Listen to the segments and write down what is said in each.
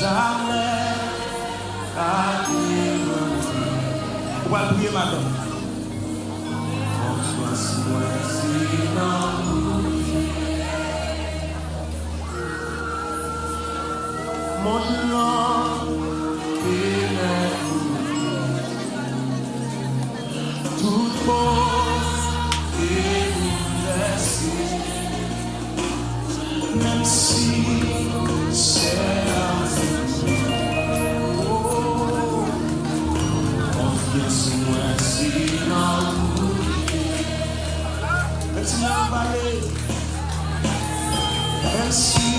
jamais arriver. On va prier maintenant. François, sinon. Mon nom est toute pause et blessée, même si c'est oh, confiance-moi sinon, même si la vallée, même si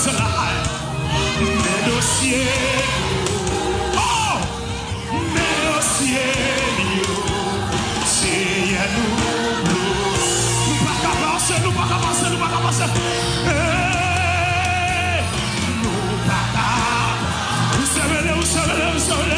cela. Mes dossiers. Oh! Mes dossiers. C'est à nous. Nous pas qu'à penser, nous pas qu'à penser, nous pas qu'à penser. Nous pas qu'à. Vous savez, vous savez, vous savez.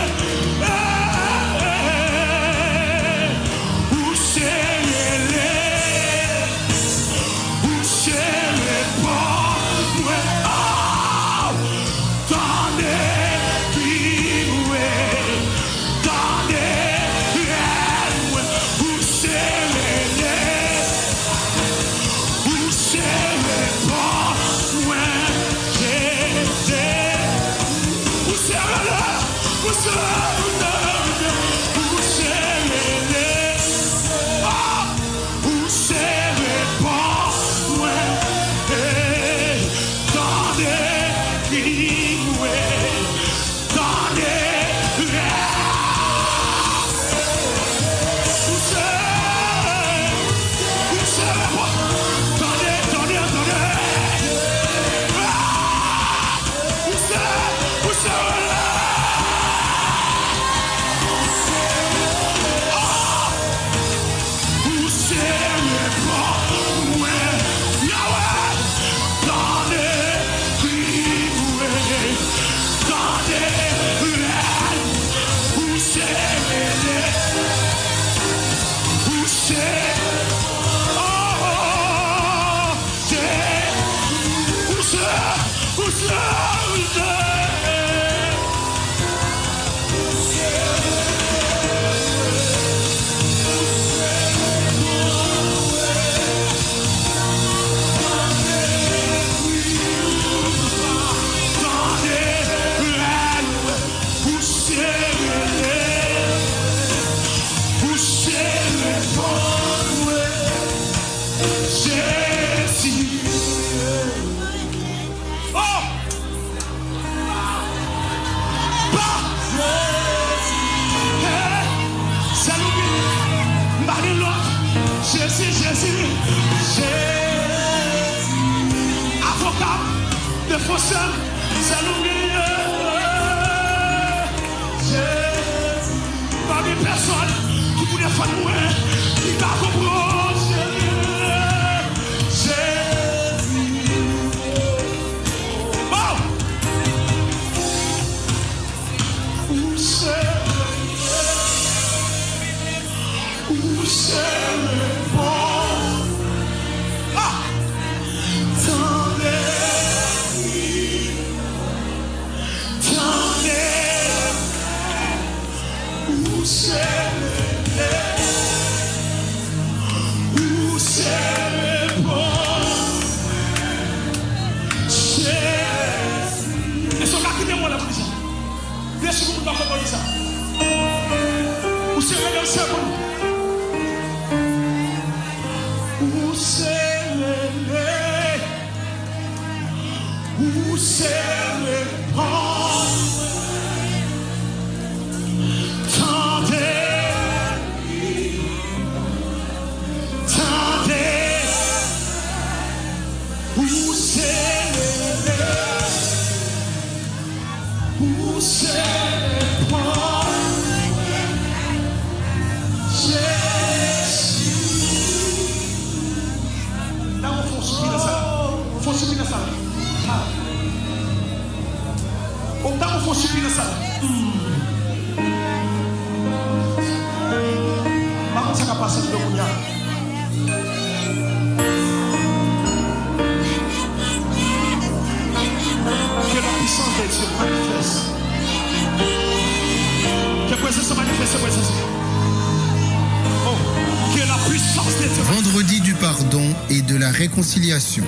Vendredi du pardon et de la réconciliation.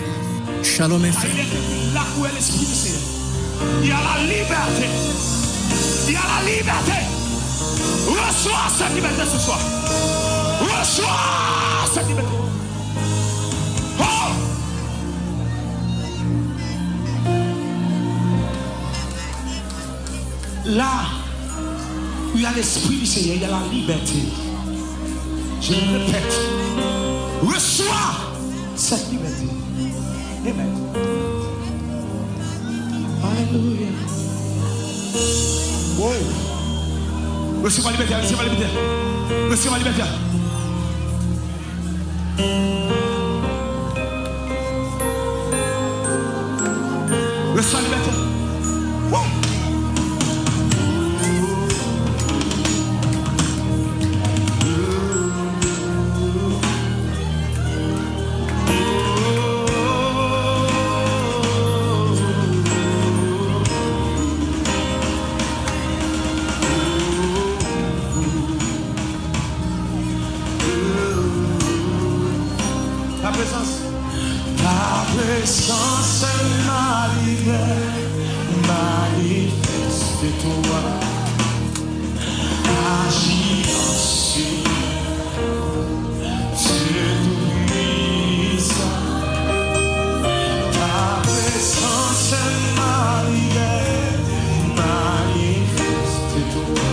Shalom FM. Là où est l'Esprit du Seigneur, il y a la liberté. Il y a la liberté. Reçois cette liberté ce soir. Reçois cette liberté. Oh! Là où il y a l'Esprit du Seigneur, il y a la liberté. Je le répète. Reçois cette liberté. Amen. Alléluia. Wow. Recevez la liberté, recevez la liberté. Recevez la liberté. Recevez la liberté. Wow. Ta présence manifeste-toi, agis ainsi, Dieu tout-puissant. Ta présence manifeste-toi,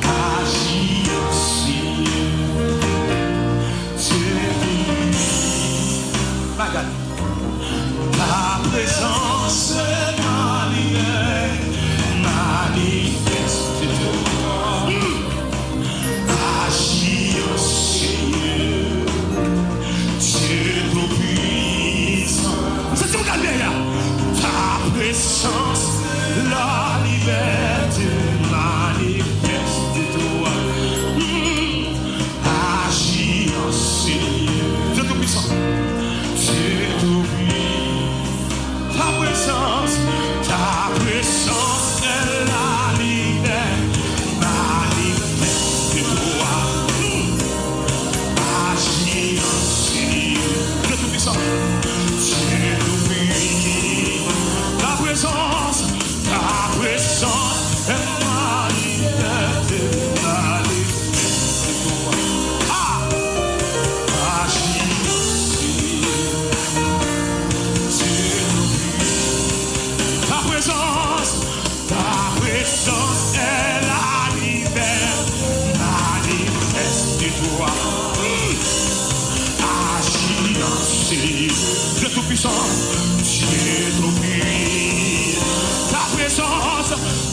agis ainsi. Ta présence manifeste-toi, agis aussi, Dieu tout-puissant. C'est tout la lumière. Ta présence, la liberté manifeste-toi, agis aussi, Dieu tout-puissant. Ta présence est la liberté, manifeste-toi, agis ainsi, Dieu tout-puissant, Dieu tout-puissant. Ta présence est la liberté, manifeste-toi, agis ainsi. Ta présence est la liberté, manifeste-toi, agis ainsi, Dieu tout-puissant, Dieu tout-puissant.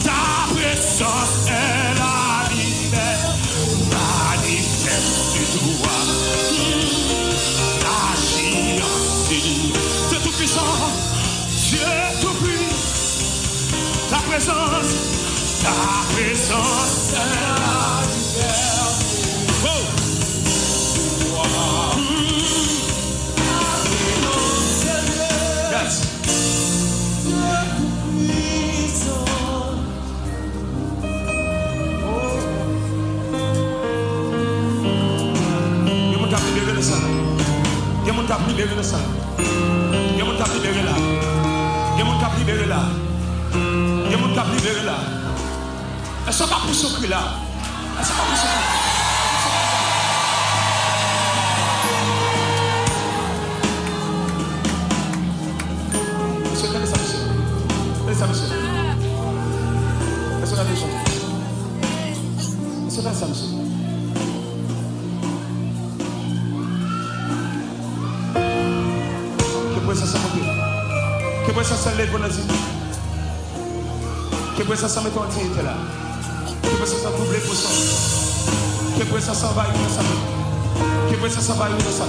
Ta présence est la liberté, manifeste-toi, agis ainsi, Dieu tout-puissant, Dieu tout-puissant. Ta présence est la liberté. Oh. Yes. Il y a mon tapis libéré de ça. Il y a mon tapis libéré de ça. Il y a mon tapis libéré là. Il y a mon tapis libéré là. Il y a mon cap libéré là. Elles sont pas pour ce cri là. Elles sont pas pour ce cri. Monsieur, tenez ça, monsieur. Tenez ça, monsieur. Monsieur, tenez ça. Monsieur, tenez ça, monsieur. Que pour ça s'amonter. Que pour ça s'enlève pour nous dire. Que pour ça s'en mette en dignité là. Que pour ça s'en double pour ça. Que pour ça s'en va y dans ça. Que pour ça s'en va y dans ça.